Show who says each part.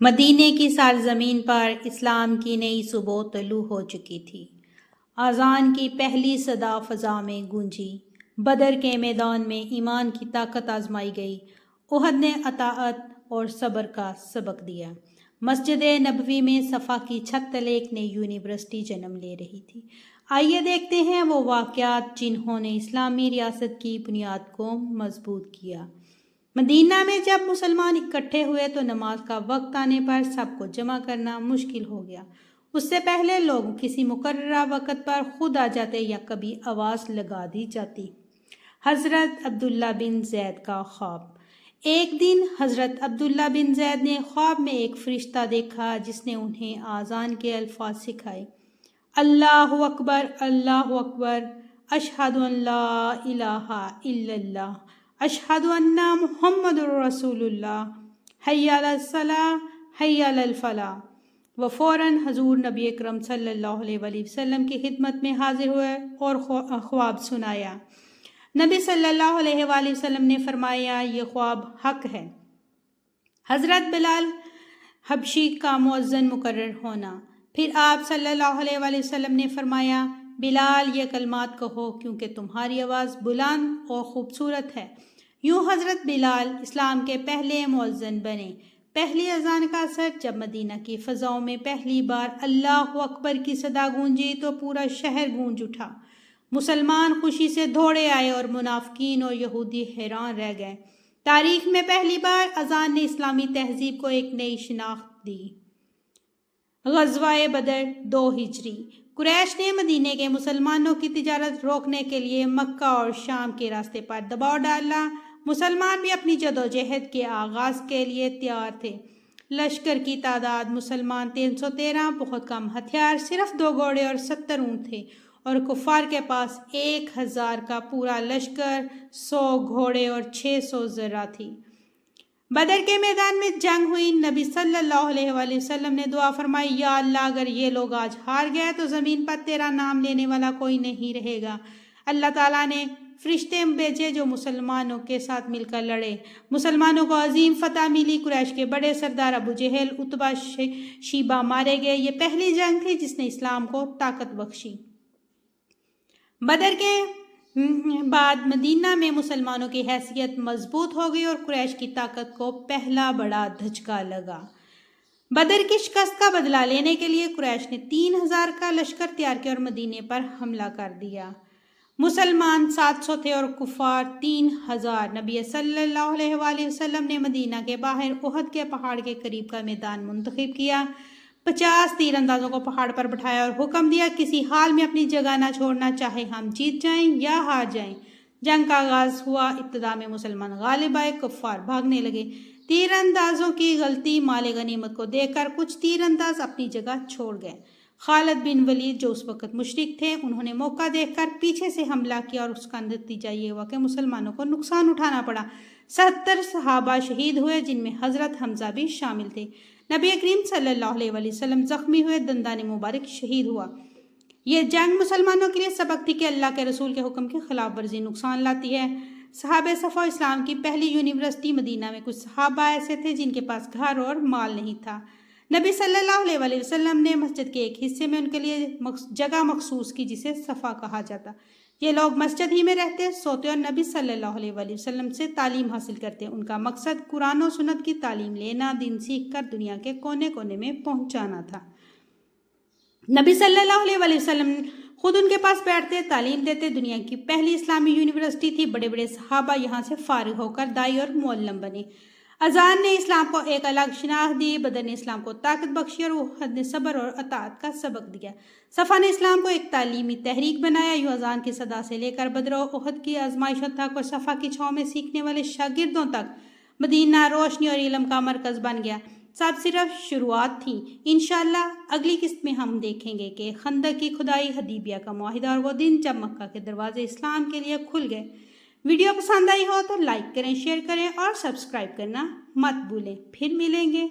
Speaker 1: مدینے کی سرزمین پر اسلام کی نئی صبح طلوع ہو چکی تھی۔ اذان کی پہلی صدا فضا میں گونجی۔ بدر کے میدان میں ایمان کی طاقت آزمائی گئی۔ احد نے اطاعت اور صبر کا سبق دیا۔ مسجد نبوی میں صفا کی چھت تلے ایک نئی یونیورسٹی جنم لے رہی تھی۔ آئیے دیکھتے ہیں وہ واقعات جنہوں نے اسلامی ریاست کی بنیاد کو مضبوط کیا۔ مدینہ میں جب مسلمان اکٹھے ہوئے تو نماز کا وقت آنے پر سب کو جمع کرنا مشکل ہو گیا۔ اس سے پہلے لوگ کسی مقررہ وقت پر خود آ جاتے یا کبھی آواز لگا دی جاتی۔ حضرت عبداللہ بن زید کا خواب۔ ایک دن حضرت عبداللہ بن زید نے خواب میں ایک فرشتہ دیکھا جس نے انہیں آذان کے الفاظ سکھائے۔ اللہ اکبر، اللہ اکبر، اشہد ان لا الہ الا اللہ، اشہد ان محمد رسول اللہ، حی علی الصلاۃ، حی علی الفلاح۔ وہ فوراً حضور نبی اکرم صلی اللہ علیہ وآلہ وسلم کی خدمت میں حاضر ہوئے اور خواب سنایا۔ نبی صلی اللہ علیہ وآلہ وسلم نے فرمایا، یہ خواب حق ہے۔ حضرت بلال حبشی کا مؤذن مقرر ہونا۔ پھر آپ صلی اللہ علیہ وآلہ وسلم نے فرمایا، بلال یہ کلمات کہو کیونکہ تمہاری آواز بلند اور خوبصورت ہے۔ یوں حضرت بلال اسلام کے پہلے مؤذن بنے۔ پہلی اذان کا اثر جب مدینہ کی فضاؤں میں پہلی بار اللہ اکبر کی صدا گونجی تو پورا شہر گونج اٹھا۔ مسلمان خوشی سے دوڑے آئے اور منافقین اور یہودی حیران رہ گئے۔ تاریخ میں پہلی بار اذان نے اسلامی تہذیب کو ایک نئی شناخت دی۔ غزوہ بدر 2 ہجری۔ قریش نے مدینے کے مسلمانوں کی تجارت روکنے کے لیے مکہ اور شام کے راستے پر دباؤ ڈالا۔ مسلمان بھی اپنی جدوجہد کے آغاز کے لیے تیار تھے۔ لشکر کی تعداد مسلمان 313، بہت کم ہتھیار، صرف 2 گھوڑے اور 70 اونٹ تھے، اور کفار کے پاس 1000 کا پورا لشکر، 100 گھوڑے اور 600 زرہ تھی۔ بدر کے میدان میں جنگ ہوئی۔ نبی صلی اللہ علیہ وآلہ وسلم نے دعا فرمائی، یا اللہ اگر یہ لوگ آج ہار گئے تو زمین پر تیرا نام لینے والا کوئی نہیں رہے گا۔ اللہ تعالیٰ نے فرشتے بھیجے جو مسلمانوں کے ساتھ مل کر لڑے۔ مسلمانوں کو عظیم فتح ملی۔ قریش کے بڑے سردار ابو جہل، عتبہ، شیبہ مارے گئے۔ یہ پہلی جنگ تھی جس نے اسلام کو طاقت بخشی۔ بدر کے بعد مدینہ میں مسلمانوں کی حیثیت مضبوط ہو گئی اور قریش کی طاقت کو پہلا بڑا دھچکا لگا۔ بدر کی شکست کا بدلہ لینے کے لیے قریش نے 3000 کا لشکر تیار کیا اور مدینے پر حملہ کر دیا۔ مسلمان 700 تھے اور کفار 3000۔ نبی صلی اللہ علیہ وآلہ وسلم نے مدینہ کے باہر احد کے پہاڑ کے قریب کا میدان منتخب کیا۔ 50 تیر اندازوں کو پہاڑ پر بٹھایا اور حکم دیا، کسی حال میں اپنی جگہ نہ چھوڑنا، چاہے ہم جیت جائیں یا ہار جائیں۔ جنگ کا آغاز ہوا۔ ابتدا میں مسلمان غالب آئے، کفار بھاگنے لگے۔ تیر اندازوں کی غلطی مال غنیمت کو دیکھ کر کچھ تیر انداز اپنی جگہ چھوڑ گئے۔ خالد بن ولید جو اس وقت مشرک تھے، انہوں نے موقع دیکھ کر پیچھے سے حملہ کیا اور اس کا نتیجہ یہ ہوا کہ مسلمانوں کو نقصان اٹھانا پڑا۔ 70 صحابہ شہید ہوئے جن میں حضرت حمزہ بھی شامل تھے۔ نبی کریم صلی اللہ علیہ وآلہ وسلم زخمی ہوئے، دندان مبارک شہید ہوا۔ یہ جنگ مسلمانوں کے لیے سبق تھی کہ اللہ کے رسول کے حکم کی خلاف ورزی نقصان لاتی ہے۔ صحابہ صفا اسلام کی پہلی یونیورسٹی مدینہ میں کچھ صحابہ ایسے تھے جن کے پاس گھر اور مال نہیں تھا۔ نبی صلی اللہ علیہ وآلہ وسلم نے مسجد کے ایک حصے میں ان کے لیے جگہ مخصوص کی جسے صفا کہا جاتا۔ یہ لوگ مسجد ہی میں رہتے، سوتے اور نبی صلی اللہ علیہ وآلہ وسلم سے تعلیم حاصل کرتے۔ ان کا مقصد قرآن و سنت کی تعلیم لینا، دین سیکھ کر دنیا کے کونے کونے میں پہنچانا تھا۔ نبی صلی اللہ علیہ وآلہ وسلم خود ان کے پاس بیٹھتے، تعلیم دیتے۔ دنیا کی پہلی اسلامی یونیورسٹی تھی۔ بڑے بڑے صحابہ یہاں سے فارغ ہو کر داعی اور معلم بنے۔ اذان نے اسلام کو ایک الگ شناخت دی، بدر نے اسلام کو طاقت بخشی اور احد نے صبر اور اطاعت کا سبق دیا۔ صفا نے اسلام کو ایک تعلیمی تحریک بنایا۔ یوں اذان کی صدا سے لے کر بدر و احد کی آزمائشوں تک اور صفا کی چھاؤں میں سیکھنے والے شاگردوں تک مدینہ روشنی اور علم کا مرکز بن گیا۔ سب صرف شروعات تھی۔ انشاءاللہ اگلی قسط میں ہم دیکھیں گے کہ خندق کی کھدائی، حدیبیہ کا معاہدہ اور وہ دن جب مکہ کے دروازے اسلام کے لیے کھل گئے۔ ویڈیو پسند آئی ہو تو لائک کریں، شیئر کریں اور سبسکرائب کرنا مت بھولیں۔ پھر ملیں گے